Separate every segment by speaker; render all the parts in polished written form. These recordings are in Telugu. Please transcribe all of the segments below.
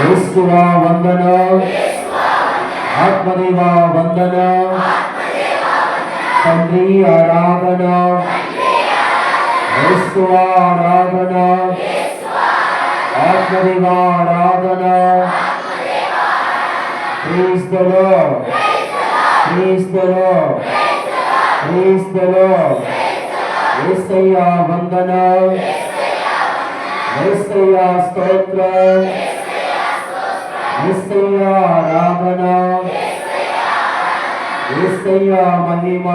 Speaker 1: యేసువా వందన, ఆత్మదేవా వందన, తండ్రి ఆరాధన, యేసువా ఆరాధన, ఆత్మదేవా ఆరాధన. Praise the Lord. Praise the Lord. Praise the Lord. యేసయ్యా వందన, యేసయ్యా స్తోత్రం, యేసయ్యా ఆరాధన, యేసయ్యా మహిమ.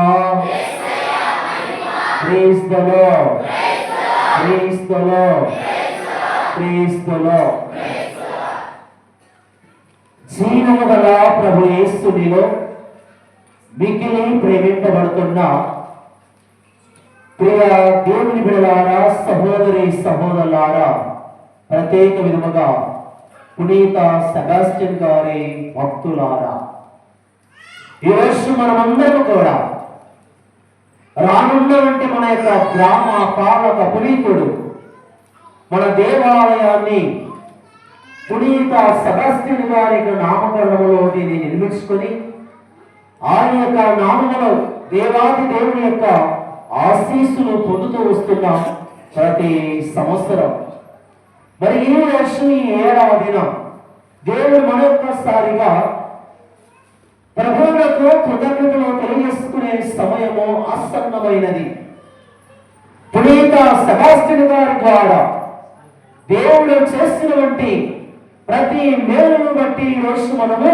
Speaker 1: Praise the Lord. Praise the Lord. Praise the Lord. జీవము గల ప్రభు యేసునిలో మిక్కిలి ప్రేమింపబడుతున్న ప్రియ దేవుని బిడ్డలారా, సహోదరి సహోదరులారా, ప్రత్యేక విధముగా పునీత సెబాస్టియన్ గారి భక్తులారా, ఈరోజు మనమందరం కూడా రానున్నటువంటి మన యొక్క గ్రామ పాలక పునీతుడు మన దేవాలయాన్ని పునీత సెబాస్టియన్ గారి నామకరణములో దీన్ని నిర్మించుకొని ఆయన యొక్క నామములో దేవాది దేవుని యొక్క ఆశీస్సులు పొందుతూ వస్తున్నాం ప్రతి సంవత్సరం. మరి ఈ రోజు ఈ ఏడాదిన దేవుడు మరొకసారిగా ప్రభువులకు కృతజ్ఞతలు తెలియజేసుకునే సమయము ఆసన్నమైనది. పునీత సెబాస్టియన్ గారి ద్వారా దేవుడు చేసినటువంటి ప్రతి మేలును బట్టి ఈరోజు మనము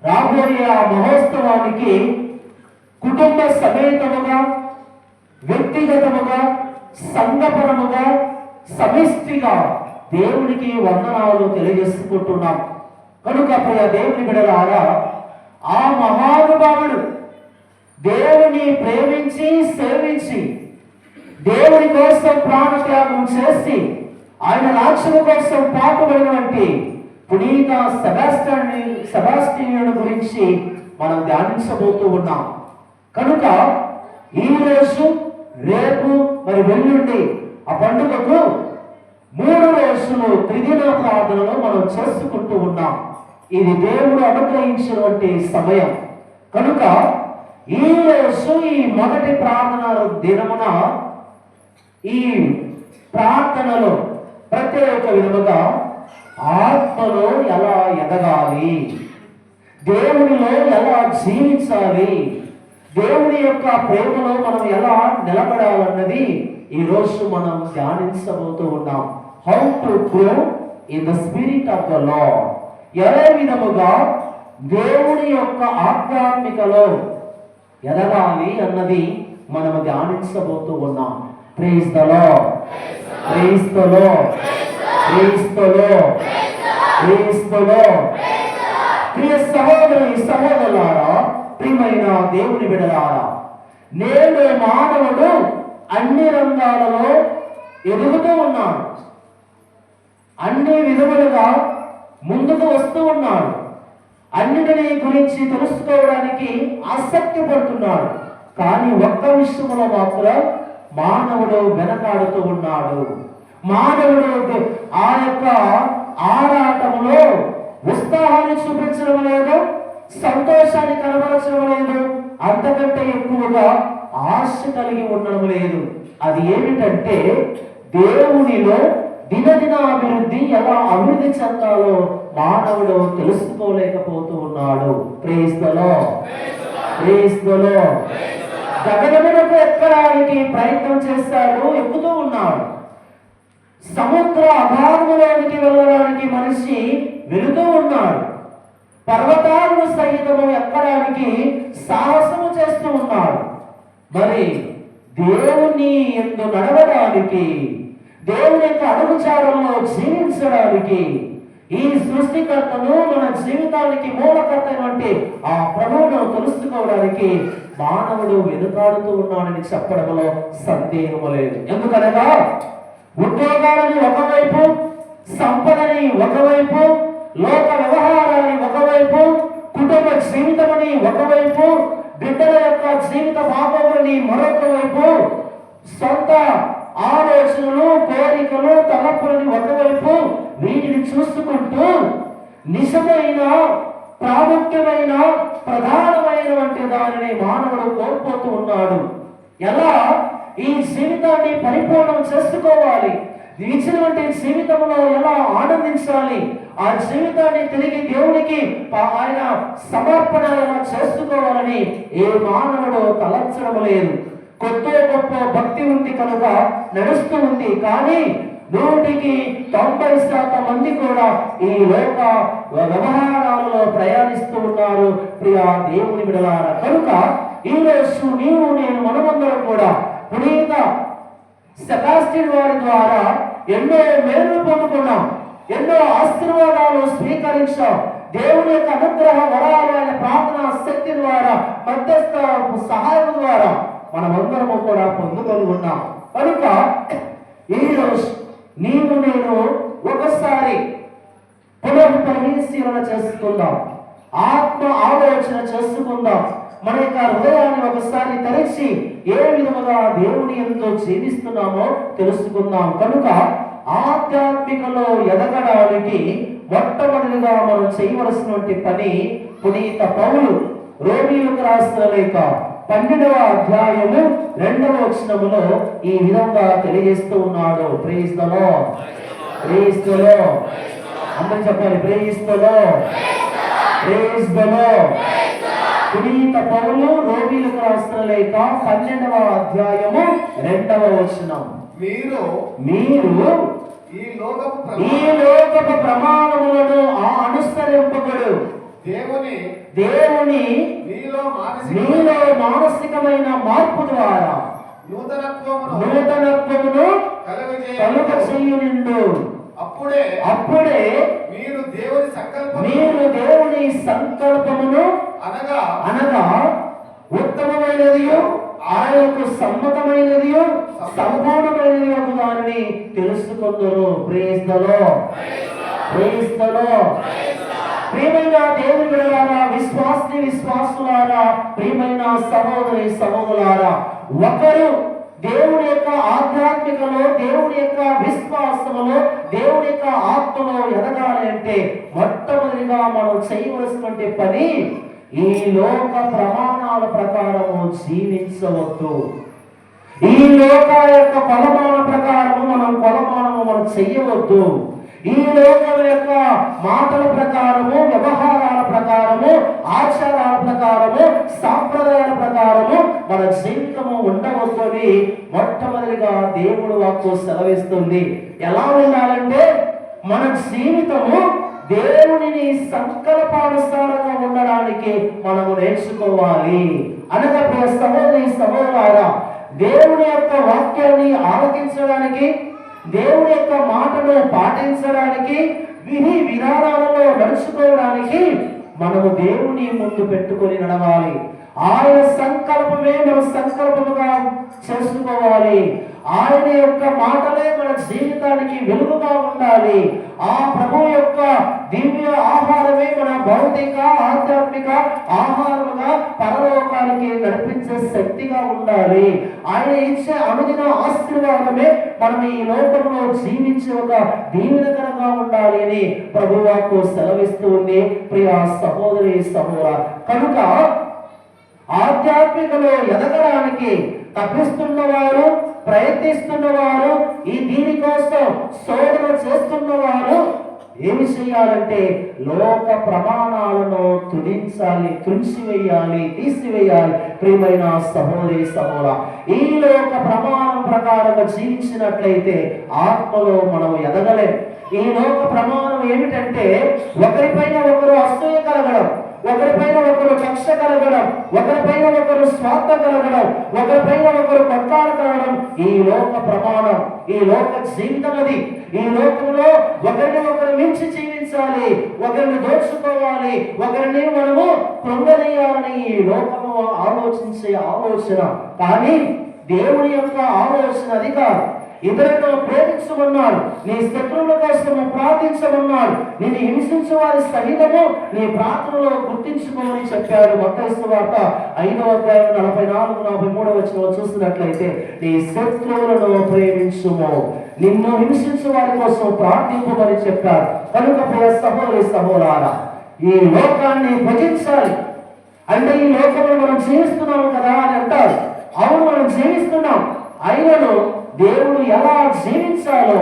Speaker 1: రాబోయే ఆ మహోత్సవానికి కుటుంబ సమేతముగా, వ్యక్తిగతముగా, సంఘపరముగా, సమిష్టిగా దేవునికి వందనాలు తెలియజేసుకుంటున్నాం. కనుక ప్రియ దేవుని బిడ్డలారా, ఆ మహానుభావుడు దేవుని ప్రేమించి సేవించి దేవుని కోసం ప్రాణత్యాగం చేసి ఆయన రాజ్యం కోసం పాటుపడినటువంటి పునీత సెబాస్టియన్ గురించి మనం ధ్యానించబోతూ ఉన్నాం. కనుక ఈ రోజు, రేపు మరి వెల్లుండి ఆ పండుగకు 3 రోజులు త్రిదిన ప్రార్థనలు మనం చేసుకుంటూ ఉన్నాం. ఇది దేవుడు అనుగ్రహించినటువంటి సమయం. కనుక ఈ రోజు ఈ మొదటి ప్రార్థన దినమున ఈ ప్రార్థనలో ప్రత్యేక విధముగా ఆత్మలో ఎలా ఎదగాలి, దేవునిలో ఎలా జీవించాలి, దేవుని యొక్క ప్రేమలో మనం ఎలా నిలబడాలన్నది ఈ రోజు మనం ధ్యానించబోతూ ఉన్నాం. How to grow in the spirit of the Lord. ఏ విధముగా దేవుని యొక్క ఆధ్యాత్మికలో ఎదగాలి అన్నది మనం ధ్యానించబోతూ ఉన్నాం. Praise the Lord. Praise the Lord. Praise the Lord. Praise the Lord. ప్రియ సహోదరి సహోదరులారా, ప్రియమైన దేవుని బిడ్డలారా, నేడు మానవుడు అన్ని రంగాలలో ఎదుగుతూ ఉన్నాడు. అన్ని విధములుగా ముందుకు వస్తూ ఉన్నాడు. అన్నిటిని గురించి తెలుసుకోవడానికి ఆసక్తి పడుతున్నాడు. కానీ ఒక్క విషయంలో మాత్రం మానవుడు వెనకాడుతూ ఉన్నాడు. మానవుడు ఆ యొక్క ఆరాటములో ఉత్సాహాన్ని చూపించడం లేదు, సంతోషాన్ని కనబరచడం లేదు, అంతకంటే ఎక్కువగా ఆశ కలిగి ఉండడం లేదు. అది ఏమిటంటే దేవునిలో దినదినాభివృద్ధి ఎలా అభివృద్ధి చెందాలో మానవుడు తెలుసుకోలేకపోతూ ఉన్నాడు. Praise the Lord. Praise the Lord. గగనమునకు ఎక్కడానికి ప్రయత్నం చేస్తాడు, ఎక్కుతూ ఉన్నాడు. సముద్ర అగాధములోనికి వెళ్ళడానికి మనిషి వెళుతూ ఉన్నాడు. పర్వతాలను సహితము ఎక్కడానికి సాహసము చేస్తూ ఉన్నాడు. మరి దేవుని యందు నడవడానికి, దేవుని యొక్క అడుగుజాడల్లో జీవించడానికి, ఈ సృష్టికర్తను మన జీవితానికి మూలకర్త అయినటువంటి ఆ ప్రభువును తెలుసుకోవడానికి మానవుడు వెనుకాడుతూ ఉన్నాడని చెప్పడంలో సందేహము లేదు. ఎందుకనగా ఉద్యోగాలని ఒకవైపు, సంపదని ఒకవైపు, లోక వ్యవహారాన్ని ఒకవైపు, కుటుంబ జీవితమని ఒకవైపు, బిడ్డల యొక్క జీవిత బాగోగులని మరొక వైపు, సొంత ఆలోచనలు, కోరికలు, తలపులని ఒకవైపు, వీటిని చూసుకుంటూ నిజమైన ప్రాముఖ్యమైన ప్రధానమైనటువంటి దానిని మానవుడు కోల్పోతూ ఉన్నాడు. ఎలా ఈ జీవితాన్ని పరిపూర్ణం చేసుకోవాలి, ఇచ్చినటువంటి జీవితంలో ఎలా ఆనందించాలి, ఆ జీవితాన్ని తిరిగి దేవునికి ఆయన సమర్పణ ఎలా చేసుకోవాలని ఏ మానవుడు తలంచడం లేదు. కొత్త గొప్ప భక్తి ఉంది కనుక నడుస్తూ ఉంది, కానీ 90% మంది కూడా ఈ లోక వ్యవహారాలలో ప్రయాణిస్తూ ఉన్నారు. ప్రియ దేవుని బిడ్డలారా, కనుక ఈరోజు నీవు నేను మనమందరం కూడా పునీత సెబాస్టియన్ వారి ద్వారా ఎన్నో మేలు పొందుకున్నాం, ఎన్నో ఆశీర్వాదాలు స్వీకరించాం. దేవుని యొక్క అనుగ్రహ వరాలు, ఆయన ప్రార్థన శక్తి ద్వారా, మధ్యస్థ సహాయం ద్వారా మనమందరము కూడా పొందుకొని ఉన్నాం. కనుక ఈరోజు నీవు నేను ఒకసారి పునఃపరిశీలన చేసుకుందాం, ఆత్మ ఆలోచన చేసుకుందాం. మన యొక్క హృదయాన్ని ఒకసారి తెరిచి ఏ విధముగా దేవుని ఎంతో జీవిస్తున్నామో తెలుసుకుందాం. కనుక ఆధ్యాత్మికలో ఎదగడానికి మొట్టమొదటిగా మనం చేయవలసినటువంటి పని పునీత పౌలు రోమీయులకు రాసిన లేఖ 12వ అధ్యాయము 2వ వచనములో ఈ విధంగా తెలియజేస్తూ ఉన్నాడు. Praise the Lord, praise the Lord. అందరూ చెప్పాలి, praise the Lord, praise the Lord. పునీత పౌలు రోమీయులకు రాసిన లేఖ 12వ అధ్యాయము 2వ వచనం, మీరు ఈ లోకపు ప్రమాణములను అనుసరింపబడు దేవుని మీలో మానసికమైన మార్పు ద్వారా నూతనత్వమును కలుగచేయునిండు. అప్పుడే మీరు దేవుని సంకల్పమును అనగా ఉత్తమమైనది, ఆయనకు సమ్మతమైనది, సంపూర్ణమైనది దానిని తెలుసుకుందరు. Praise the Lord, praise the Lord. ప్రియమైన దేవుని బిడ్డలారా, విశ్వాసి విశ్వాసులారా, ప్రియమైన సహోదరి సహోదరులారా, ఒకరు దేవుని యొక్క ఆధ్యాత్మికలో, దేవుని యొక్క విశ్వాసములో, దేవుని యొక్క ఆత్మలో ఎదగాలి అంటే మొట్టమొదటిగా మనం చేయవలసినటువంటి పని ఈ లోక ప్రమాణాల ప్రకారము జీవించవద్దు. ఈ లోక యొక్క కొలమాన ప్రకారము మనం చెయ్యవద్దు. ఈ లోకం యొక్క మాటల ప్రకారము, వ్యవహారాల ప్రకారము, ఆచారాల ప్రకారము, సాంప్రదాయాల ప్రకారము మన జీవితము ఉండవద్దని మొట్టమొదటిగా దేవుడు వాక్కు సెలవిస్తుంది. ఎలా ఉండాలంటే మన జీవితము దేవుని సంకల్పానుసారంగా ఉండడానికి మనము నేర్చుకోవాలి. అనగా ప్రియ సహోదరి సహోదరులారా, దేవుని యొక్క వాక్యాన్ని ఆలకించడానికి, దేవుని యొక్క మాటను పాటించడానికి, విధి విధానాలలో నడుచుకోవడానికి మనము దేవుని ముందు పెట్టుకొని నడవాలి. ఆయన సంకల్పమే మన సంకల్పముగా చేసుకోవాలి. ఆయన యొక్క మాటలే మన జీవితానికి వెలుగుగా ఉండాలి. ఆ ప్రభు యొక్క దివ్య ఆహారమే మన భౌతిక ఆధ్యాత్మిక ఆహారముగా పరలోకానికి నడిపించే శక్తిగా ఉండాలి. ఆయన ఇచ్చే అనుదిన ఆశీర్వాదమే మనం ఈ లోకంలో జీవించే ఒక దీవెనకరంగా ఉండాలి అని ప్రభువాకు సెలవిస్తుంది. ప్రియ సహోదరి సహోదర, కనుక ఆధ్యాత్మికలో ఎదగడానికి తప్పిస్తున్నవారు, ప్రయత్నిస్తున్నవారు, ఈ దీనికోసం శోధన చేస్తున్నవారు ఏమి చేయాలంటే లోక ప్రమాణాలను తుంచివేయాలి, తీసివేయాలి. ప్రియమైన సహోదరి సహోదర, ఈ లోక ప్రమాణం ప్రకారంగా జీవించినట్లయితే ఆత్మలో మనం ఎదగలేం. ఈ లోక ప్రమాణం ఏమిటంటే ఒకరిపైన ఒకరు అసూయ కలగడం, ఒకరిపైన ఒకరు కక్ష కలగడం, ఒకరిపైన ఒకరు స్వార్థ కలగడం, ఒకరిపైన ఒకరు కొట్లాడ కలగడం ఈ లోక ప్రమాణం, ఈ లోక జీవితం. అది ఈ లోకంలో ఒకరిని ఒకరు మించి జీవించాలి, ఒకరిని దోచుకోవాలి, ఒకరిని మనము కృంగదీయాలని ఈ లోకము ఆలోచించే ఆలోచన. కానీ దేవుని యొక్క ఆలోచన అది కాదు. ఇతరులను ప్రేమించమన్నాడు, నీ శత్రువుల కోసం ప్రార్థించమన్నాడు, నిన్ను హింసించే వారి సహితము నీ ప్రార్థనలో గుర్తించుకోమని చెప్పాడు. మత్తయి సువార్త 5వ అధ్యాయం 44-43 వచనం చూసినట్లయితే, నీ శత్రువులను ప్రేమించుము, నిన్ను హింసించే వారి కోసం ప్రార్థించమని చెప్పారు. కనుక ప్రియ సహోదరి సహోదరి సహోదరా, ఈ లోకాన్ని భజించాలి అంటే ఈ లోకంలో మనం జీవిస్తున్నాము కదా అని అంటారు. అవును, మనం జీవిస్తున్నాం. అయినను దేవుడు ఎలా జీవించాలో,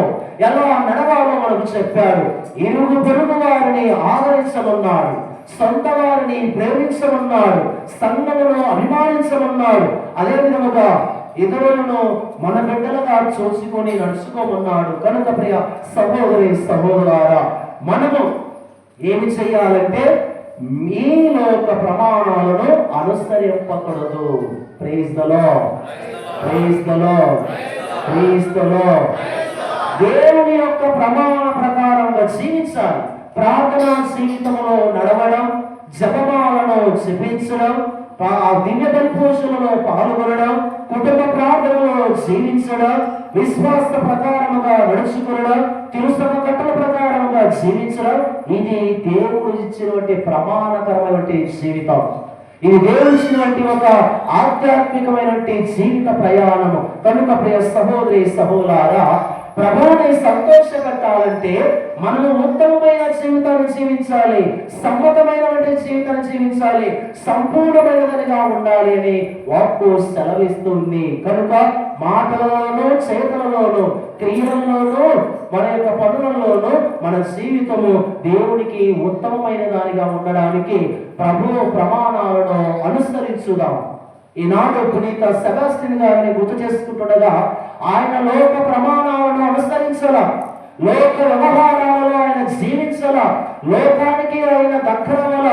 Speaker 1: ఎలా నడవాలో మనకు చెప్పాడు. ఇరుగు పొరుగు వారిని ఆదరించమన్నాడు, సొంత వారిని ప్రేమించమన్నాడు, సంఘమును అభిమానించమన్నాడు. అదే విధముగా ఇతరులను మన బిడ్డలుగా చూసుకొని నడుచుకోమన్నాడు. కనుక ప్రియ సహోదరి సహోదరారా, మనము ఏమి చేయాలంటే ఈ లోక ప్రమాణాలను అనుసరింపకూడదు. Praise the Lord, praise the Lord, praise the Lord. దేవుని యొక్క ప్రమాణ ప్రకారంగా జీవించాలి. ప్రార్థనా జీవితంలో నడవడం, జపమాలను జపించడం, దివ్య బలిపూజలలో పాల్గొనడం, కుటుంబ ప్రార్థనలో జీవించడం, విశ్వాస ప్రకారముగా నడుచుకోవడం, తిరుసభ కట్టల ప్రకారముగా జీవించడం, ఇది దేవుడు ఇచ్చినటువంటి ప్రమాణకరమైనటువంటి జీవితం. ఇది దేవుడు ఇచ్చినటువంటి ఒక ఆధ్యాత్మికమైనటువంటి జీవిత ప్రయాణము. కనుక ప్రియ సహోదరి సహోదరా, ప్రభువుని సంతోషపెట్టాలంటే మనము ఉత్తమమైన జీవితాన్ని జీవించాలి, సమ్మతమైనటువంటి జీవితాన్ని జీవించాలి, సంపూర్ణమైనదిగా ఉండాలి అని వాక్కు సెలవిస్తుంది. కనుక మాటలలోనూ, చేతలలోనూ, క్రియలలోనూ, మన యొక్క పనులలోనూ మన జీవితము దేవునికి ఉత్తమమైన దానిగా ఉండడానికి ప్రభు ప్రమాణాలను అనుసరించుదాం. ఈనాడు పునీత సెబాస్టియన్ గారిని గుర్తు చేసుకుంటుండగా ఆయన లోక ప్రమాణాలను అనుసరించాల, లోక వ్యవహారాలలో ఆయన జీవించాల, లోకానికి ఆయన దగ్గరవల,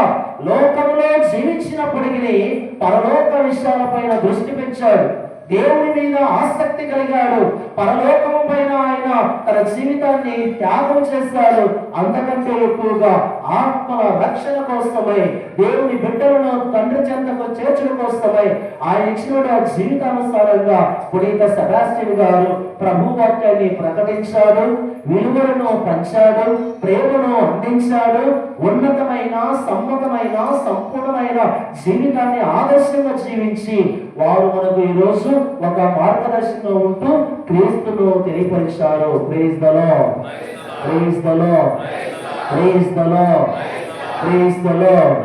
Speaker 1: లోకంలో జీవించినప్పటికీ పరలోక విషయాలపైన దృష్టి పెంచాడు, దేవుని మీద ఆసక్తి కలిగాడు, పరలోకము పైన ఆయన తన జీవితాన్ని త్యాగం చేశాడు. అంతకంటే ఎక్కువగా ఆత్మల రక్షణ కోసమై, దేవుని బిడ్డలను తండ్రి చెంతకు చేర్చడం కోసమై ఆయన ఇచ్చిన జీవితానుసారంగా పునీత సెబాస్టియన్ గారు ప్రభు వాక్యాన్ని ప్రకటించాడు, విలువలను పంచాడు, ప్రేమను అందించాడు, ఉన్నతమైన, సమ్మతమైన, సంపూర్ణమైన జీవితాన్ని ఆదర్శంగా జీవించి వారు మనకు ఈరోజు ఒక మార్గదర్శకంగా ఉంటూ క్రీస్తును తెలియపరిచారు. Praise the Lord, praise the Lord, praise the Lord, praise the Lord.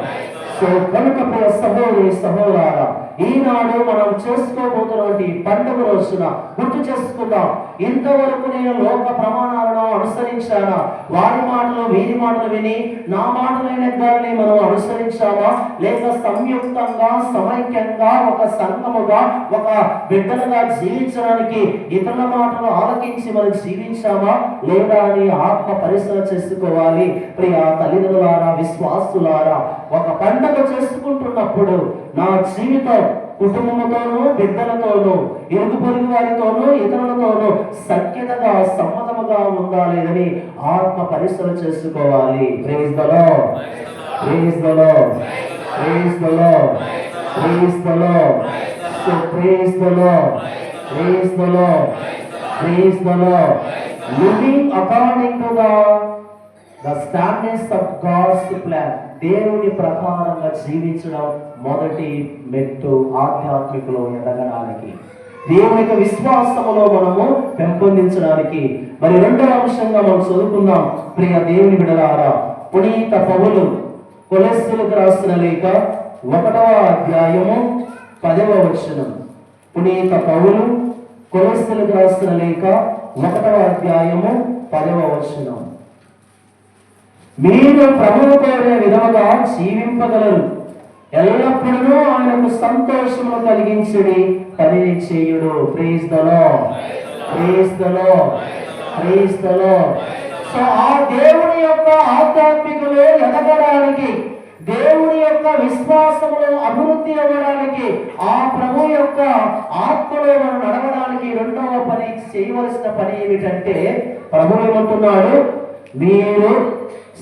Speaker 1: So కనుక ప్రియ సహోదరి సహోదరా, ఈనాడు మనం చేసుకోబోతున్నటువంటి పండుగ రోజున గుర్తు చేసుకుందాం, ఇంతవరకు నేను లోక ప్రమాణాలను అనుసరించానా, వారి మాటలు వీరి మాటలు విని నా మాటలైనదాన్ని మనం అనుసరించామా, లేక సంయుక్తంగా సమైక్యంగా ఒక సంఘముగా ఒక బిడ్డలుగా జీవించడానికి ఇతరుల మాటలు ఆలకించి మనం జీవించామా లేదా అని ఆత్మ పరిశీలన చేసుకోవాలి. ప్రియ తల్లిదండ్రులారా, విశ్వాసులారా, ఒక పండుగ చేసుకుంటున్నప్పుడు నా జీవితం కుటుంబంతోనూ, బిడ్డలతోనూ, ఇరుగు పొరుగు వారితోనూ, ఇతరులతోనూ సఖ్యతగా, సమ్మతముగా ఉందా లేదని ఆత్మ పరిశీలన చేసుకోవాలి. Praise the Lord, praise the Lord, praise the Lord, praise the Lord. So praise the Lord, praise the Lord, praise the Lord. Living according to the standards of God's plan, దేవుని ప్రకారంగా జీవించడం మొదటి మెట్టు ఆధ్యాత్మికలో ఎదగడానికి, దేవుని యొక్క విశ్వాసములో మనము పెంపొందించడానికి. మరి రెండవ అంశంగా మనం చదువుకుందాం. ప్రియ దేవుని బిడ్డలారా, పునీత పౌలు కొలస్సీలకు రాసిన లేఖ 1వ అధ్యాయము 10వ వచనం. పునీత పౌలు కొలస్సీలకు రాసిన లేఖ 1వ అధ్యాయము 10వ వచనం. మీరు ప్రభువు కోరిన విధముగా జీవింపగలరు, ఎల్లప్పుడూ ఆయనకు సంతోషమును కలిగించుడి, పనిని చేయుడు. Praise the Lord, praise the Lord, praise the Lord. So ఆ దేవుని యొక్క ఆధ్యాత్మికలో ఎదగడానికి, దేవుని యొక్క విశ్వాసములో అభివృద్ధి అవ్వడానికి, ఆ ప్రభు యొక్క ఆత్మలో మనం నడవడానికి రెండవ పని, చేయవలసిన పని ఏమిటంటే ప్రభు ఏమంటున్నాడు, మీరు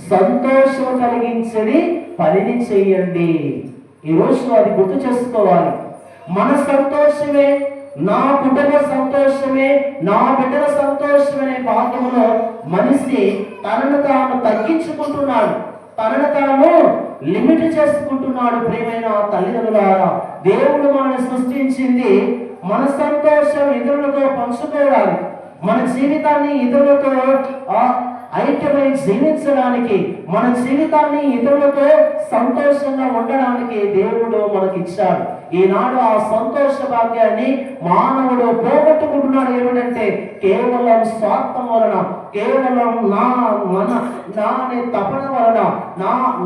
Speaker 1: సంతోషం కలిగించని పనిని చేయండి. ఈరోజు అది గుర్తు చేసుకోవాలి. మన సంతోషమే, నా కుటుంబ సంతోషమే, నా బిడ్డల సంతోషమనే భాగంలో మనిషి తనను తాను తగ్గించుకుంటున్నాడు, తనను తాను లిమిట్ చేసుకుంటున్నాడు. ప్రియమైన తల్లిదండ్రులారా, దేవుడు మనల్ని సృష్టించింది మన సంతోషం ఇతరులతో పంచుకోవడానికి, మన జీవితాన్ని ఇతరులతో ఐక్యమై జీవించడానికి, మన జీవితాన్ని ఇతరులతో సంతోషంగా ఉండడానికి దేవుడు మనకి ఇచ్చాడు. ఈనాడు ఆ సంతోష భాగ్యాన్ని మానవుడు పోగొట్టుకుంటున్నాడు. ఏమిటంటే కేవలం స్వార్థం వలన, కేవలం నా అనే తపన వలన,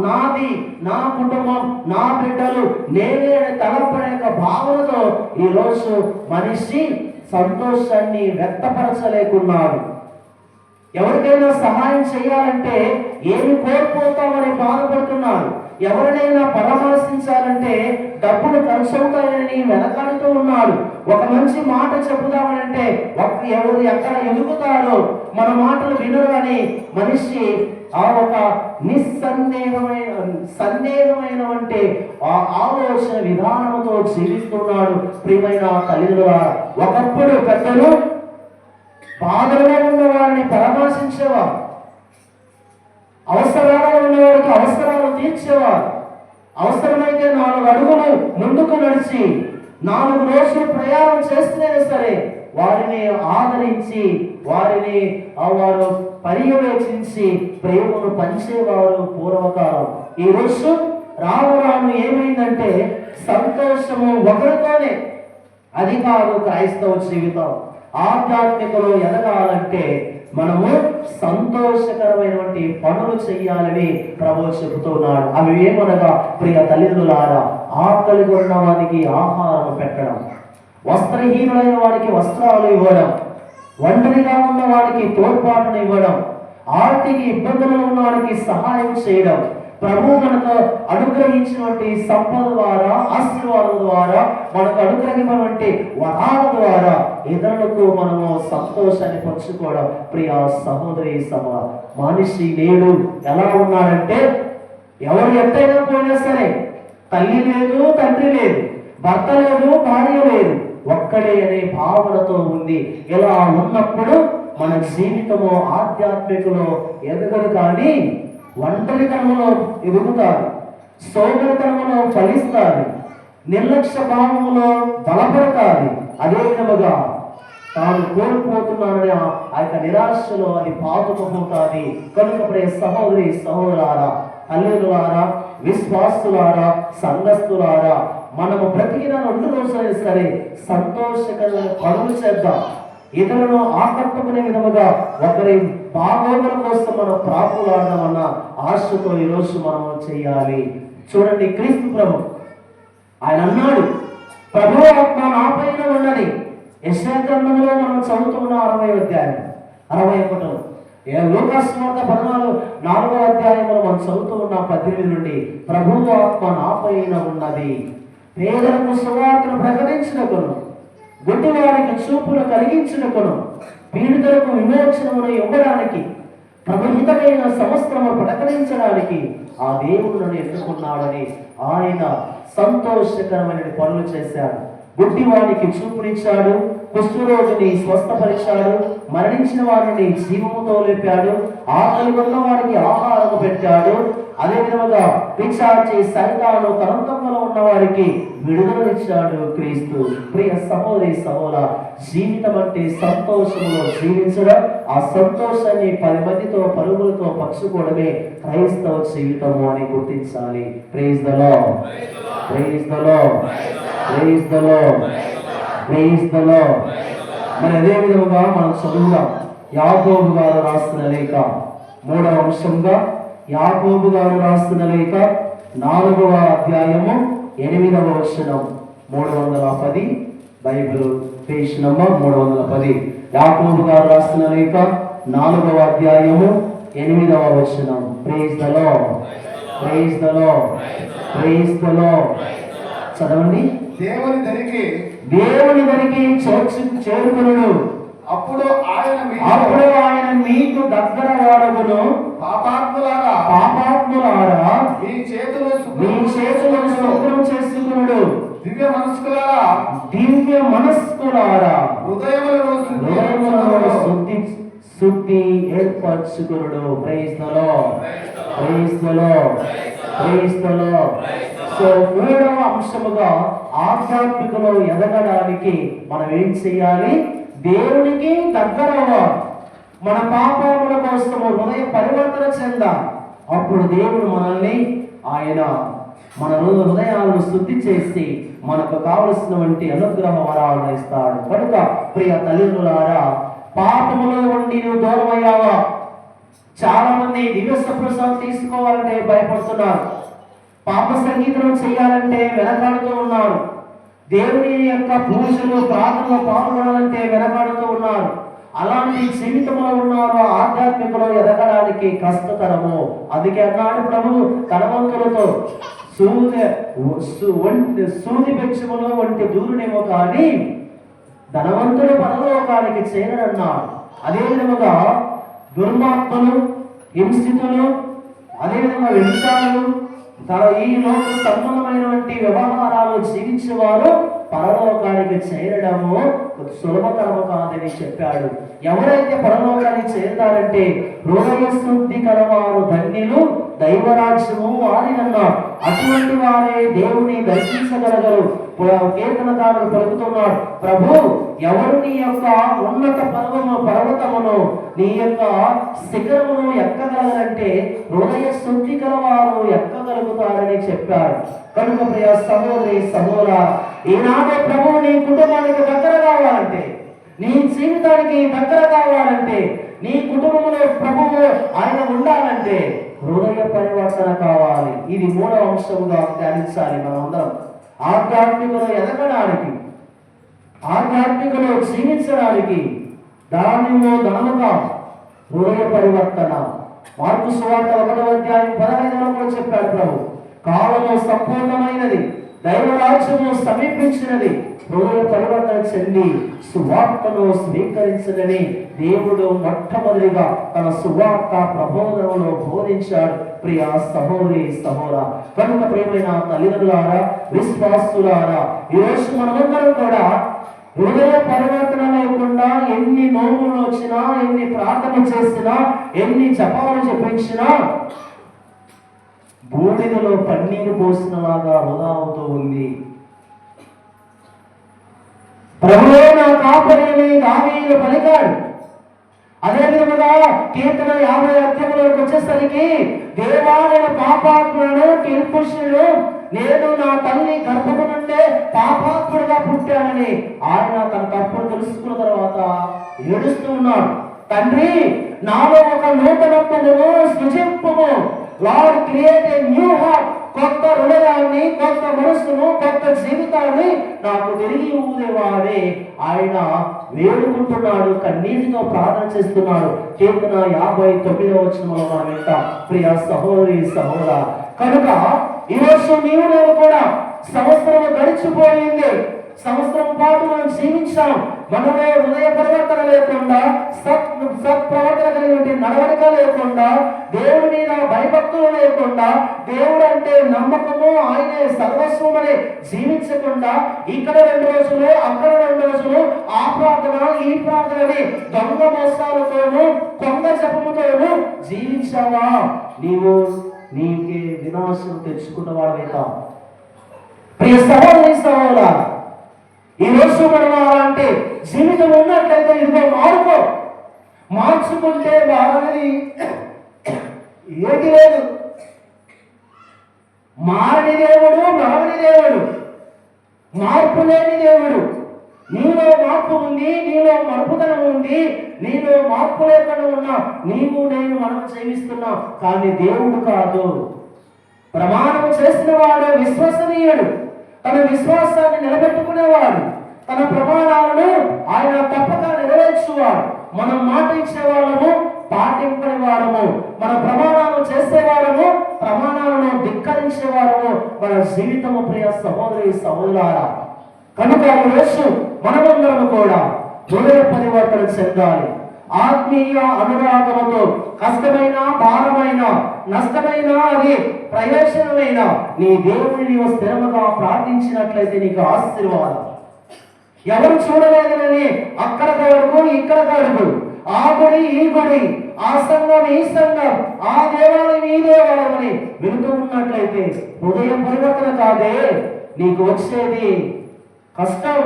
Speaker 1: నాది, నా కుటుంబం, నా బిడ్డలు, నేనే అనే తలపడే భావనతో ఈరోజు మనిషి సంతోషాన్ని వ్యక్తపరచలేకున్నాడు. ఎవరికైనా సహాయం చేయాలంటే ఏమి కోల్పోతామని బాధపడుతున్నాడు. ఎవరినైనా పరామర్శించాలంటే డబ్బులు ఖర్చు అవుతాయని వెనకాడుతూ ఉన్నాడు. ఒక మంచి మాట చెబుదామనంటే ఎవరు ఎక్కడ ఎదుగుతారో, మన మాటలు వినరు అని మనిషి ఆ ఒక సందేహమైన అంటే ఆ ఆలోచన విధానంతో జీవిస్తున్నాడు. ప్రియమైన తల్లిదండ్రులారా, ఒకప్పుడు పెద్దలు బాధలో ఉన్న వారిని పరామర్శించేవారు, అవసరాలలో ఉన్నవారికి అవసరాలు తీర్చేవారు. అవసరమైతే 4 అడుగులు ముందుకు నడిచి 4 రోజులు ప్రయాణం చేస్తేనే సరే వారిని ఆదరించి, వారిని వారు పర్యవేక్షించి ప్రేమను పంచేవారు పూర్వకాలం. ఈ రోజు రాను ఏమైందంటే సంతోషము ఒకరితోనే. అది కాదు క్రైస్తవ జీవితం. ఆధ్యాత్మికలో ఎదగాలంటే మనము సంతోషకరమైనటువంటి పనులు చేయాలని ప్రభువు చెబుతున్నాడు. అవి ఏమనగా, ప్రియ తల్లిదండ్రులారా, ఆకలి కొన్న వారికి ఆహారం పెట్టడం, వస్త్రహీనులైన వారికి వస్త్రాలు ఇవ్వడం, ఒంటరిగా ఉన్న వారికి తోడ్పాటును ఇవ్వడం, ఆర్థిక ఇబ్బందులు ఉన్న వారికి సహాయం చేయడం, ప్రభువు మనకు అనుగ్రహించినటువంటి సంపద ద్వారా, ఆశీర్వాదం ద్వారా, మనకు అనుగ్రహించినటువంటి వరాల ద్వారా ఇతరులకు మనము సంతోషాన్ని పంచుకోవడం. ప్రియ సహోదరి మనిషి నేడు ఎలా ఉన్నాడంటే, ఎవరు ఎంతైనా పోయినా సరే తల్లి లేదు, తండ్రి లేదు, భర్త లేదు, భార్య లేదు, ఒక్కడే అనే భావనతో ఉంది. ఇలా ఉన్నప్పుడు మన జీవితము ఆధ్యాత్మికలో ఎదగదు, కానీ ఒంటరితనంలో ఎదుగుతారు, సోదరితనంలో ఫలిస్తారు, నిర్లక్ష్య భావములో బలపడతారు. అదే విధముగా తాను కోల్పోతున్నానని ఆ యొక్క నిరాశలో అది పాతుకుపోతుంది. కనుక ప్రియ సహోదరి సహోదరులారా, తల్లిదండ్రులారా, విశ్వాసులారా, సంఘస్థులారా, మనము బ్రతికిన 2 రోజులైనా సరే సంతోషకరమైన పనులు చేద్దాం. ఇతరులను ఆకట్టుకునే విధముగా ఒకరి బాగోగుల కోసం మనం ప్రాకులాడదామన్న ఆశతో ఈరోజు మనం చేయాలి. చూడండి, క్రీస్తు ప్రభు ఆయన అన్నాడు, ప్రభువు ఆత్మ నాపైన ఉన్నది. యెషయా గ్రంథంలో మనం చదువుతున్న 60వ అధ్యాయం 61. లూకాసు వార్త 14వ అధ్యాయంలో మనం చదువుతూ ఉన్న 18 నుండి, ప్రభువు ఆత్మ నాపైన ఉన్నది, పేదలకు సువార్తను ప్రకటించినకును, గుడ్డివారికి చూపును కలిగించినకును, పీడితులకు విమోచనమును ఇవ్వడానికి, ప్రభుహితమైన సమస్తము ప్రకటించడానికి ఆ దేవుడు నన్ను ఎన్నుకున్నాడని ఆయన సంతోషకరమైన పనులు చేశాడు. గుడ్డివానికి చూపునిచ్చాడు, కుష్ఠరోగిని స్వస్థపరిచాడు, మరణించిన వారిని జీవముతో లేపాడు, ఆకలి ఉన్న వారికి ఆహారము పెట్టాడు. అదే విధముగా పిశాచి సైతాను కరంతంలో ఉన్న వారికి విడుదలనిచ్చాడు క్రీస్తు. ప్రియ సహోదరి సహోదర, జీవితం అంటే సంతోషంలో జీవించడం, ఆ సంతోషాన్ని 10 మందితో పరుగులతో పంచుకోవడమే క్రైస్తవ జీవితము అని గుర్తించాలి. Praise the Lord, praise the Lord, praise the Lord, praise the Lord. మరి అదే విధముగా మనం చదువుదాం. యాకోబు గారు రాస్తున్న లేఖ 3వ అంశంగా, యాకోబు గారు రాస్తున్న లేఖ 4వ అధ్యాయము 8వ వచనం, 310 బైబిల్ పేజ్ నంబర్ 310. యాకోబు గారు రాస్తున్న లేఖ 4వ అధ్యాయము 8వ వచనం. Praise the Lord, praise the Lord, praise the Lord. చదవండి.
Speaker 2: దేవుని దరికి
Speaker 1: చేరుకును,
Speaker 2: అప్పుడు
Speaker 1: ఆయన మీకు దగ్గర వాడగును.
Speaker 2: పాపాత్ములారా
Speaker 1: మీ చేతులు శుభ్రం చేసుకునుడు.
Speaker 2: దివ్య మనస్కులారా
Speaker 1: హృదయములను శుద్ధి ఏర్పరచుకునుడు. Praise the Lord, praise the Lord, praise the Lord. So 3వ అంశముగా ఆధ్యాత్మికలో ఎదగడానికి మనం ఏం చేయాలి? దేవునికి దగ్గర అవ్వాలి. మన పాపముల కోసము హృదయ పరివర్తన చెందాలి. అప్పుడు దేవుడు మనల్ని ఆయన మన హృదయాలను శుద్ధి చేసి మనకు కావలసినటువంటి అనుగ్రహ వరాలను ఇస్తాడు. కనుక ప్రియ తల్లిదండ్రులారా, పాపములో ఉండి నువ్వు దూరం అయ్యావా? చాలా మంది దివ్య ప్రసాదం తీసుకోవాలంటే భయపడుతున్నారు. పాప సంగీతం చేయాలంటే వెనకాడుతూ ఉన్నారు. దేవుని యొక్క పూజలు ప్రార్థనలో పాల్గొనాలంటే వెనకాడుతూ ఉన్నారు. అలాంటి జీవితంలో ఉన్నారు. ఆధ్యాత్మికలో ఎదగడానికి కష్టతరము. అందుకే అన్నాడు ప్రభు, ధనవంతులతో సూది పెంచములో వంటి దూరునేమో కానీ ధనవంతుడు పరలోకానికి చేరడన్నాడు. అదే విధముగా దుర్మార్గులు, హింసితులు, అదేవిధంగా వ్యభిచారులు, ఈ లోక సంబంధమైనటువంటి వ్యవహారాలు జీవించేవారు పరలోకానికి చేరడము సులభతరము కాదని చెప్పాడు. ఎవరైతే పరలోకానికి చేరుతారంటే హృదయ శుద్ధి కలవారు ధన్యులు, దైవరాజ్యము వారినన్నారు. అటువంటి వారే దేవుని దర్శించగలగరు. కీర్తనకారుడు పలుకుతున్నాడు, ప్రభు ఎవరు నీ యొక్క ఉన్నత పర్వతమును నీ యొక్క శిఖరమును ఎక్కగలరంటే హృదయ శుద్ధి కలవారు ఎక్కగలుగుతారని చెప్పారు. కనుక ప్రియ సహోదరి సహోదర, ఈనాడు ప్రభు నీ కుటుంబానికి దగ్గర కావాలంటే, నీ జీవితానికి దగ్గర కావాలంటే, నీ కుటుంబంలో ప్రభువు ఆయన ఉండాలంటే హృదయ పరివర్తన కావాలి. ఇది మూడవ అంశంగా ధ్యానించాలి. మనం అందరం ఆధ్యాత్మికలో ఎదగడానికి, ఆధ్యాత్మికలో జీవించడానికి దానిలో ధనముగా హృదయ పరివర్తన. మార్కు సువార్త 1:15 కూడా చెప్పాడు ప్రభు, కాలము సంపూర్ణమైనది, దైవరాజ్యము సమీపించినది, హృదయ పరివర్తన చెంది సువార్తను స్వీకరించదని దేవుడు మొట్టమొదటిగా తన సువార్త ప్రబోధనలో బోధించాడు. ప్రియ సహోదరి సహోదర, కనుక ప్రియమైన తల్లిదండ్రులారా, విశ్వాసులారా, ఈరోజు మనమందరం కూడా హృదయ పరివర్తన లేకుండా ఎన్ని నోములు వచ్చినా, ఎన్ని ప్రార్థన చేసినా, ఎన్ని జపాలు చెప్పించినా బూడిదలో పన్నీరు పోసినలాగా వృధా అవుతూ ఉంది. ప్రభువే నా కాపరి దావీదు పలికాడు. అదే విధముగా కీర్తన 50 అధ్యాయంలోకి వచ్చేసరికి, దేవా నేను పాపాత్ములను కిల్పుషుడు, నేను నా తల్లి గర్భము నుండే పాపాత్ముడుగా పుట్టానని ఆయన తన తప్పును తెలుసుకున్న తర్వాత ఏడుస్తూ ఉన్నాడు. తండ్రి నాలో ఒక నూతనత్వమును సృజింపుము. Lord create a new heart, కొత్త హృదయాన్ని, కొత్త మనస్సును, కొత్త జీవితాన్ని నాకు తిరిగి ఊదేవాడే ఆయన వేడుకుంటున్నాడు, కన్నీటితో ప్రార్థన చేస్తున్నాడు. కీర్తన 59వ వచనంలో మనం వింటాం. ప్రియ సహోదరి సహోదర, కనుక ఈరోజు నీవు నేను కూడా సంవత్సరం గడిచిపోయింది, సంవత్సరం పాటు మనం జీవించాం. మనలో హృదయ పరివర్తన లేకుండా, సత్ప్రవర్తన కలిగిన నడవడిక లేకుండా, దేవుడి మీద భయభక్తులు లేకుండా, దేవుడు అంటే నమ్మకము, ఆయనే సర్వస్వం అని జీవించకుండా, ఇక్కడ 2 రోజులు, అక్కడ 2 రోజులు, ఆ ప్రార్థన ఈ ప్రార్థన అని దొంగ మోసాలతోనూ కొంగ జపముతోనూ జీవించావా? నీకే వినాశం తెచ్చుకున్న వాడవుతావు. ప్రియ సహోదరి సహోదర, ఈ రోజు మనం అలాంటి జీవితం ఉన్నట్లయితే ఇదిగో మార్చుకుంటే వారని ఏది లేదు. మారని దేవుడు, మరవని దేవుడు, మార్పు లేని దేవుడు. నీలో మార్పు ఉంది, నీలో మరుపుదనం ఉంది, నీలో మార్పు లేకుండా ఉన్నా నీవు నేను మనం జీవిస్తున్నాం. కానీ దేవుడు కాదు. ప్రమాణం చేసిన వాడు విశ్వసనీయుడు, తన విశ్వాసాన్ని నిలబెట్టుకునేవాడు, తన ప్రమాణాలను ఆయన తప్పక నెరవేర్చువాడు. మనం మాట ఇచ్చేవాళ్ళము, పాటింపని వారము, మన ప్రమాణాలు చేసేవారము, ప్రమాణాలను ధిక్కరించేవారము మన జీవితము. ప్రియ సహోదరి సహోదరులారా, కనుక ఈరోజు మనమందరం కూడా హృదయ పరివర్తన చెందాలి. ఆత్మీయ అనురాగముతో కష్టమైన, భారమైన, నష్టమైన, అది ప్రయోజనమైన నీ దేవుని నీవు స్థిరముగా ప్రార్థించినట్లయితే నీకు ఆశీర్వాదం. ఎవరు చూడలేదని అక్కడ అడుగు, ఇక్కడ అడుగు, ఆ గుడి ఈ గుడి, ఆ సంఘం ఈ సంఘం, ఆ దేవాలయం ఈ దేవాలయం అని వింటూ ఉన్నట్లయితే హృదయ పరివర్తన కాదే నీకు వచ్చేది కష్టం.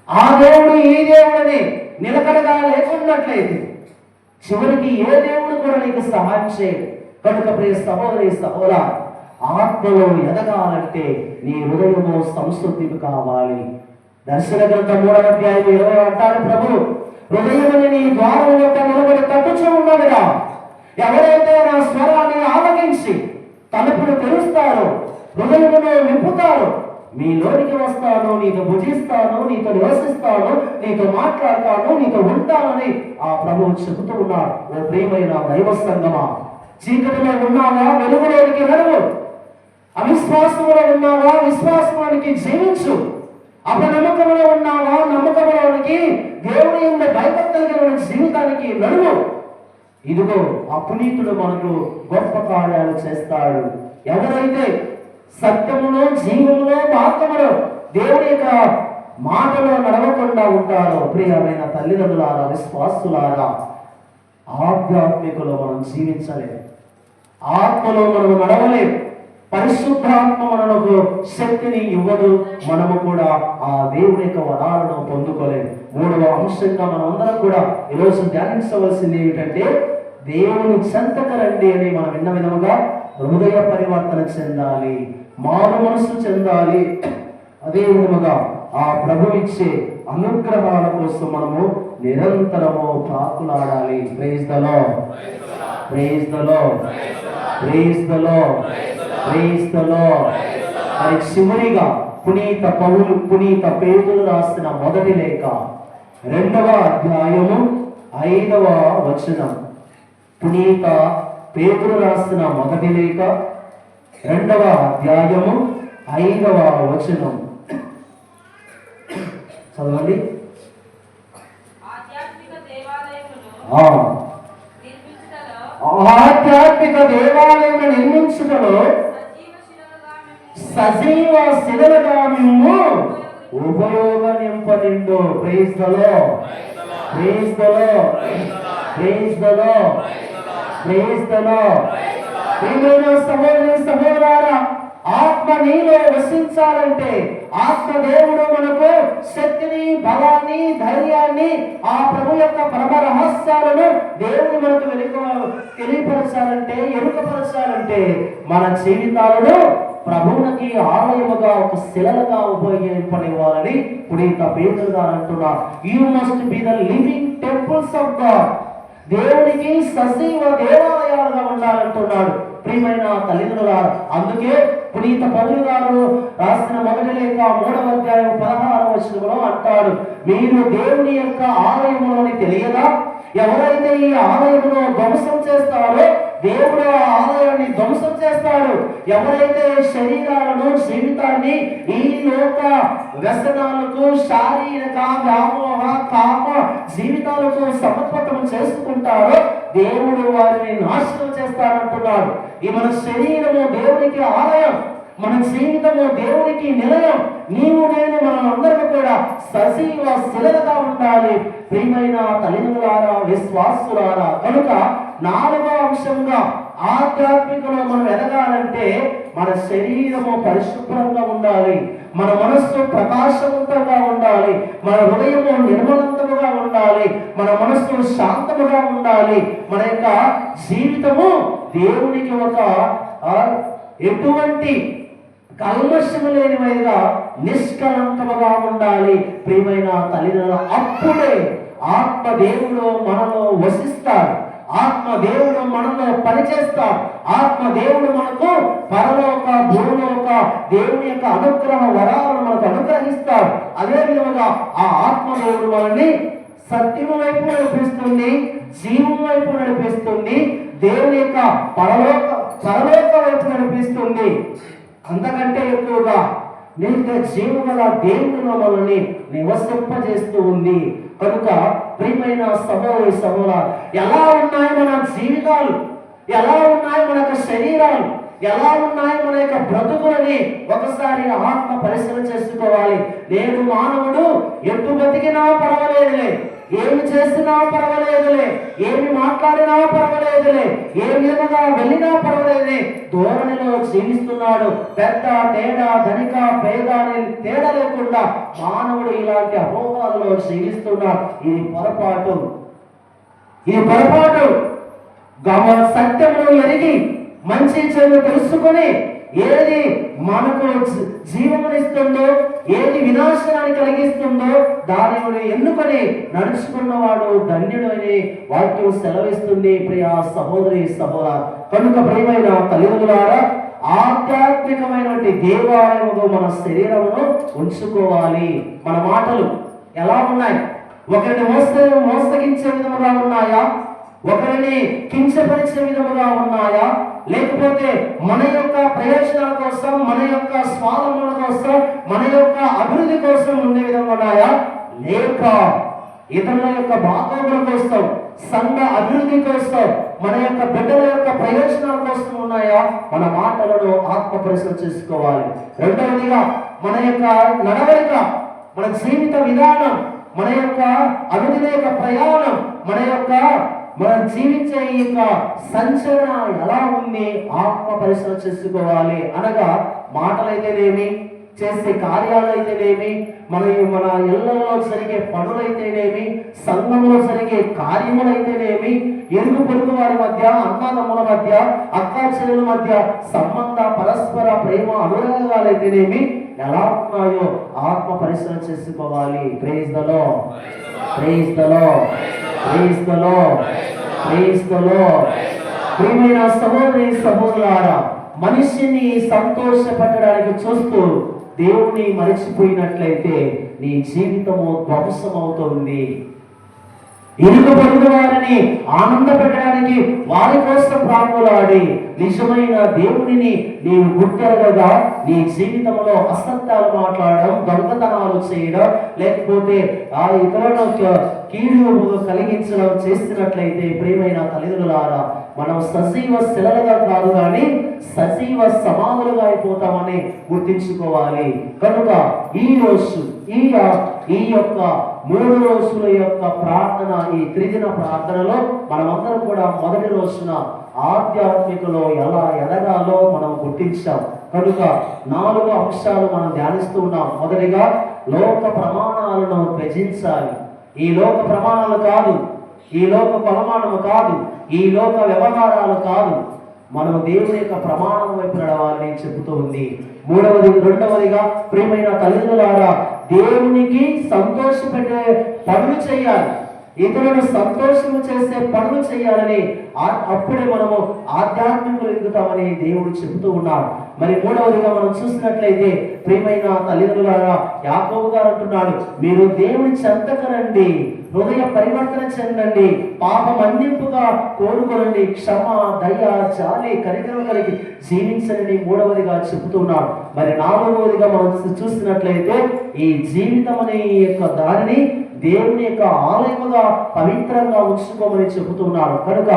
Speaker 1: ఆ దేవుడు ఈ దేవుడని నిలకడగా లేకున్నట్లయితే చివరికి ఏ దేవుడు కూడా నీకు సహాయం చేయడు. కనుక ప్రియ సహోదరి సహోదరా, ఆత్మలో ఎదగాలంటే నీ హృదయము సంశుద్ధి కావాలి. దర్శన గ్రంథం 3వ అధ్యాయం 20 అంటారు ప్రభు, హృదయముని నీ ద్వారం యొక్క నిలబడి తట్టుచూ ఉన్నదిరా. ఎవరైతే నా స్వరాన్ని ఆలకించి తలుపును తెరుస్తారో, హృదయమును నింపుతారో, మీలోనికి వస్తాను, నీతో భుజిస్తాను, నీతో నివసిస్తాను, నీతో మాట్లాడతాను, నీతో ఉంటానని ఆ ప్రభువు చెబుతూ ఉన్నాడు. ఓ ప్రియమైన దైవ సంగమా, చీకటిలో ఉన్నావా? వెలుగులోనికి నడువు. అవిశ్వాసంలో ఉన్నావా? విశ్వాసంలోనికి జీవించు. అపనమ్మకంలో ఉన్నావా? నమ్మకంలోనికి, దేవుని యందు భయభక్తులు కలిగిన జీవితానికి నడువు. ఇదిగో అపునీతుడు మనకు గొప్ప కార్యాలు చేస్తాడు. ఎవరైతే సత్యములో, జీవములో, మార్గములో దేవుని యొక్క మాటలో నడవకుండా ఉంటారో, ప్రియమైన తల్లిదండ్రులారా, విశ్వాసులారా, ఆధ్యాత్మికలో మనం జీవించలేము, ఆత్మలో మనము నడవలేము. పరిశుద్ధాత్మ మనకు శక్తిని ఇవ్వదు. మనము కూడా ఆ దేవుని యొక్క వరాలను పొందుకోలేము. 3వ అంశంగా మనం అందరం కూడా ఈరోజు ధ్యానించవలసింది ఏమిటంటే, దేవుని చెంతకు రండి అని మనం విన్న విధముగా హృదయ పరివర్తన చెందాలి, మారు మనసు చెందాలి. అదే విధముగా ఆ ప్రభు ఇచ్చే అనుగ్రహాల కోసం మనము నిరంతరము ప్రార్థనలాడాలి. Praise the Lord, praise the Lord, praise the Lord, praise the Lord. మరి చివరిగా పునీత పౌలు, పునీత పేతురు రాసిన మొదటి లేఖ 2వ అధ్యాయము 5వ వచనం. పునీత పేతురు రాసిన మొదటి లేఖ 2వ అధ్యాయము 5వ వచనం చదవండి. ఆధ్యాత్మిక దేవాలయం నిర్మించుటలో సజీవ శిలలుగా మేము ఉపయోగనింపనిండు. Praise the Lord, praise the Lord, praise the Lord, praise the Lord. ప్రియమైన సహోదరి సహోదరులారా, ఆత్మ నీలో వసించాలంటే ఆత్మ దేవుడు మనకు శక్తిని, బలాన్ని, ధైర్యాన్ని, ఆ ప్రభు యొక్క పరమ రహస్యాలను దేవుడు మనకు తెలియపరచాలంటే, ఎరుకపరచాలంటే మన జీవితాలను ప్రభువునికి ఆలయముగా, ఒక శిలలుగా ఉపయోగింపనివ్వాలని పునీత పేతురు గారు అంటున్నారు. You must be the living temples of God. దేవునికి సజీవ దేవాలయాలుగా ఉండాలంటున్నాడు. ప్రియమైన తల్లిదండ్రులారా, అందుకే పునీత పౌలు గారు రాసిన మొదటి లేఖ 3వ అధ్యాయం 16వ వచనంలో అంటాడు, మీరు దేవుని యొక్క ఆలయములని తెలియదా? ఎవరైతే ఈ ఆలయమును ధ్వంసం చేస్తారో దేవుడు ఆ ఆలయాన్ని ధ్వంసం చేస్తాడు. ఎవరైతే శరీరాలను, జీవితాన్ని ఈ లోక వ్యసనాలకు, శారీరక వ్యామోహ, కామ జీవితాలకు సమర్పణం చేసుకుంటారో దేవుడు వారిని నాశనం చేస్తాడంటున్నాడు. ఈ మన శరీరము దేవునికి ఆలయం, మన జీవితము దేవునికి నిలయం. నీవు నేను మనం అందరం కూడా సజీవ శిలలుగా ఉండాలి. ప్రియమైన తల్లిదండ్రులారా, విశ్వాసులారా, కనుక 4వ అంశంగా ఆధ్యాత్మికలో మనం ఎదగాలంటే మన శరీరము పరిశుభ్రంగా ఉండాలి, మన మనస్సు ప్రకాశవంతంగా ఉండాలి, మన హృదయము నిర్మలంతముగా ఉండాలి, మన మనస్సు శాంతముగా ఉండాలి, మన యొక్క జీవితము దేవునికి ఒక ఎటువంటి కల్మషము లేనివైగా నిష్కలంకముగా ఉండాలి. ప్రియమైన తల్లిదండ్రులు, అప్పుడే ఆత్మ దేవుడు మనలో వసిస్తాడు, ఆత్మ దేవుడు మనలో పనిచేస్తాడు, ఆత్మ దేవుడు మనకు పరలోక, భూలోక దేవుని యొక్క అనుగ్రహ వరాలను మనకు అనుగ్రహిస్తాడు. అదే విధముగా ఆ ఆత్మ దేవుడు మనల్ని సత్యము వైపు నడిపిస్తుంది, జీవం వైపు నడిపిస్తుంది, దేవుని యొక్క పరలోక వైపు నడిపిస్తుంది. అంతకంటే ఎక్కువగా నిత్య జీవగల దేవుని మనల్ని నివసింపజేస్తూ ఉంది. కనుక ప్రియమైన సహోదరి సహోదరులారా, ఎలా ఉన్నాయి మన జీవితాలు, ఎలా ఉన్నాయి మన యొక్క శరీరాలు, ఎలా ఉన్నాయి మన యొక్క బ్రతుకులని ఒకసారి ఆత్మ పరిశీలన చేసుకోవాలి. నేను మానవుడు ఎటు బతికినా పర్వాలేదులే, ఏమి చేసినా పర్వాలేదులే, ఏమి మాట్లాడినా పర్వాలేదులే, ఏ విధంగా వెళ్ళినా పర్వాలేదులే ధోరణిలో జీవిస్తున్నాడు. పెద్ద తేడా, ధనిక పేద అనే తేడా లేకుండా మానవుడు ఇలాంటి అపోహలలో జీవిస్తున్నాడు. ఇది పొరపాటు. సత్యమును ఎరిగి మంచి చెడు తెలుసుకొని ఏది మనకు జీవమునిస్తుందో, ఏది వినాశనాన్ని కలిగిస్తుందో దానిని ఎన్నుకొని నడుచుకున్నవాడు ధన్యుడు అని వాక్యం సెలవిస్తుంది. ప్రియ సహోదరి సహోదర, కనుక ప్రియమైన తల్లిదండ్రులారా, ఆధ్యాత్మికమైనటువంటి దేవాలయముగా మన శరీరమును ఉంచుకోవాలి. మన మాటలు ఎలా ఉన్నాయి? ఒకరిని మోసగించే విధముగా ఉన్నాయా? ఒకరిని కించపరిచే విధముగా ఉన్నాయా? లేకపోతే మన యొక్క ప్రయోజనాల కోసం, మన యొక్క స్వాధీనముల కోసం, మన యొక్క అభివృద్ధి కోసం ఉండే విధంగా ఉన్నాయా? లేక ఇతరుల యొక్క బాగోగుల కోసం, సంఘ అభివృద్ధి కోసం, మన యొక్క బిడ్డల యొక్క ప్రయోజనాల కోసం ఉన్నాయా? మన మాటలను ఆత్మ పరిశీలన చేసుకోవాలి. రెండవదిగా మన యొక్క నడవడిక, మన జీవిత విధానం, మన యొక్క అనుదిన యొక్క ప్రయాణం, మనం జీవించే ఈ యొక్క సంచలన ఎలా ఉంది ఆత్మ పరిశీలన చేసుకోవాలి. అనగా మాటలైతేనేమి, చేసే కార్యాలైతేనేమి, మన ఇళ్లలో జరిగే పనులైతేనేమి, సంఘంలో జరిగే కార్యములైతేనేమి, ఎరుగు పొరుగు వారి మధ్య, అన్నదమ్ముల మధ్య, అక్కా చెల్లెల మధ్య సంబంధ పరస్పర ప్రేమ అనురాగాలైతేనేమి ఎలా ఉన్నాయో ఆత్మ పరిశీలన చేసుకోవాలి. Praise the Lord, praise the Lord, praise the Lord, praise the Lord. ప్రియమైన సహోదరి సహోదరులారా, మనిషిని సంతోషపెట్టడానికి చూస్తూ దేవుని మరిచిపోయినట్లయితే నీ జీవితము ధ్వంసమవుతుంది. ఇరుగు పొరుగు వారిని ఆనంద పెట్టడానికి వారి కోసం ప్రాకులాడి నిజమైన దేవునిని నీవు గుర్తెరగగా నీ జీవితంలో అసత్యాలు మాట్లాడడం, దొంగతనాలు చేయడం, లేకపోతే ఆ ఇతరులకు కీడు కలిగించడం చేస్తున్నట్లయితే ప్రియమైన తల్లిదండ్రులారా, మనం సజీవ శిలలుగా కాదు కానీ సజీవ సమాధులుగా అయిపోతామని గుర్తించుకోవాలి. కనుక ఈ యొక్క 3 రోజుల యొక్క ప్రార్థన, ఈ త్రిదిన ప్రార్థనలో మనమందరం కూడా మొదటి రోజున ఆధ్యాత్మికలో ఎలా ఎదగాలో మనం గుర్తించాం. కనుక 4 అంశాలు మనం ధ్యానిస్తూ ఉన్నాం. మొదటిగా లోక ప్రమాణాలను త్యజించాలి. ఈ లోక ప్రమాణాలు కాదు, ఈ లోక కొలమానము కాదు, ఈ లోక వ్యవహారాలు కాదు, మనం దేవుని యొక్క ప్రమాణం వైపు నడవాలని చెబుతూ ఉంది. రెండవదిగా ప్రియమైన తల్లిదండ్రులారా, దేవునికి సంతోషపెట్టే పనులు చేయాలి, ఇతరులను సంతోషము చేసే పనులు చేయాలని, అప్పుడే మనము ఆధ్యాత్మికులు ఎదుగుతామని దేవుడు చెబుతూ ఉన్నాడు. మరి మూడవదిగా మనం చూసినట్లయితే ప్రియమైన తల్లిదండ్రులారా, యాకోబు గారు అంటున్నాడు, మీరు దేవుని చెంతకు రండి, హృదయ పరివర్తన చెందండి, పాప మన్నింపుగా కోరుకోనండి, క్షమ, దయ, జాలి, కనికరం కలిగి జీవించండి మూడవదిగా చెబుతున్నాడు. మరి నాలుగవదిగా మనం చూసినట్లయితే ఈ జీవితం అనే యొక్క దారిని దేవుని యొక్క ఆలయముగా పవిత్రంగా ఉంచుకోమని చెబుతున్నాడు. కనుక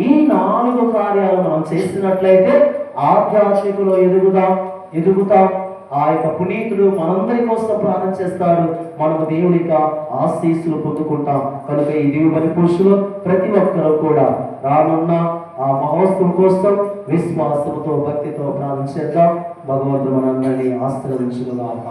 Speaker 1: ఈ 4 కార్యాలు మనం చేసినట్లయితే ఆధ్యాత్మికలో ఎదుగుతాం. ఆ యొక్క పునీతుడు మనందరి కోసం ప్రార్థన చేస్తాడు, మనము దేవుని యొక్క ఆశీస్సులు పొందుకుంటాం. కనుక ఈ దివ్యబలి పురుషులు ప్రతి ఒక్కరూ కూడా రానున్న ఆ మహోత్సవం కోసం విశ్వాసంతో, భక్తితో ప్రార్థన చేద్దాం. భగవంతుడు మనందరినీ ఆశీర్వదించుగాక.